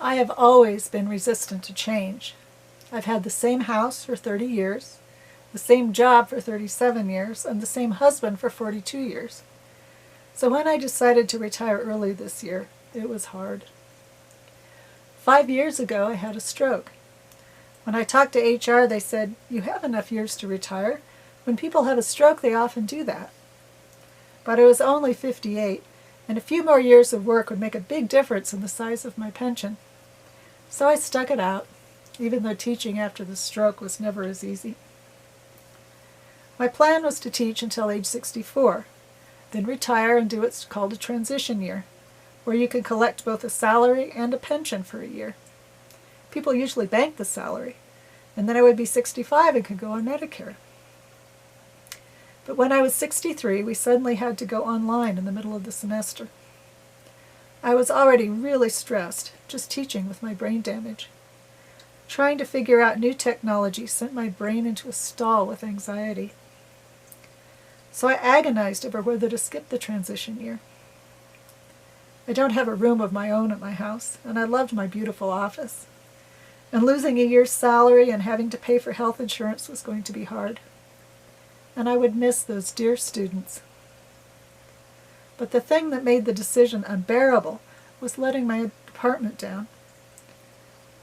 I have always been resistant to change. I've had the same house for 30 years, the same job for 37 years, and the same husband for 42 years. So when I decided to retire early this year, it was hard. 5 years ago, I had a stroke. When I talked to HR, they said, "You have enough years to retire. When people have a stroke, they often do that." But I was only 58, and a few more years of work would make a big difference in the size of my pension. So I stuck it out, even though teaching after the stroke was never as easy. My plan was to teach until age 64, then retire and do what's called a transition year, where you can collect both a salary and a pension for a year. People usually bank the salary, and then I would be 65 and could go on Medicare. But when I was 63, we suddenly had to go online in the middle of the semester. I was already really stressed, just teaching with my brain damage. Trying to figure out new technology sent my brain into a stall with anxiety. So I agonized over whether to skip the transition year. I don't have a room of my own at my house, and I loved my beautiful office. And losing a year's salary and having to pay for health insurance was going to be hard. And I would miss those dear students. But the thing that made the decision unbearable was letting my department down.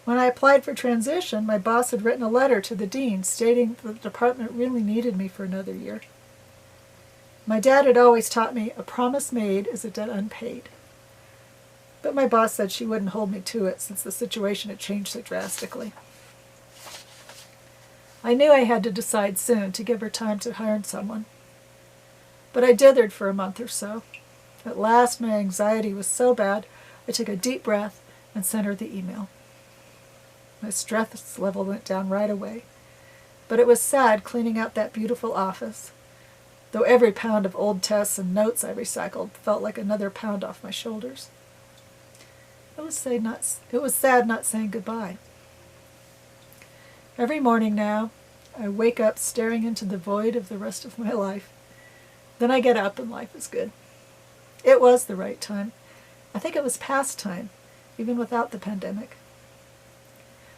When I applied for transition, my boss had written a letter to the dean stating that the department really needed me for another year. My dad had always taught me a promise made is a debt unpaid. But my boss said she wouldn't hold me to it since the situation had changed so drastically. I knew I had to decide soon to give her time to hire someone. But I dithered for a month or so. At last, my anxiety was so bad, I took a deep breath and sent her the email. My stress level went down right away. But it was sad cleaning out that beautiful office, though every pound of old tests and notes I recycled felt like another pound off my shoulders. It was sad not saying goodbye. Every morning now, I wake up staring into the void of the rest of my life. Then I get up and life is good. It was the right time. I think it was past time, even without the pandemic.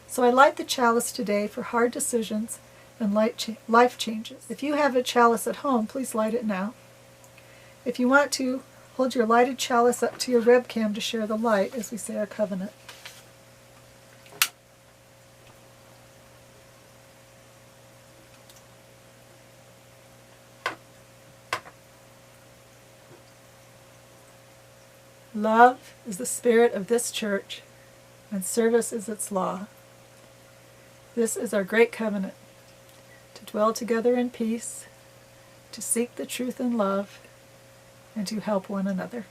So I light the chalice today for hard decisions and life changes. If you have a chalice at home, please light it now. If you want to, hold your lighted chalice up to your webcam to share the light as we say our covenant. Love is the spirit of this church, and service is its law. This is our great covenant, to dwell together in peace, to seek the truth in love, and to help one another.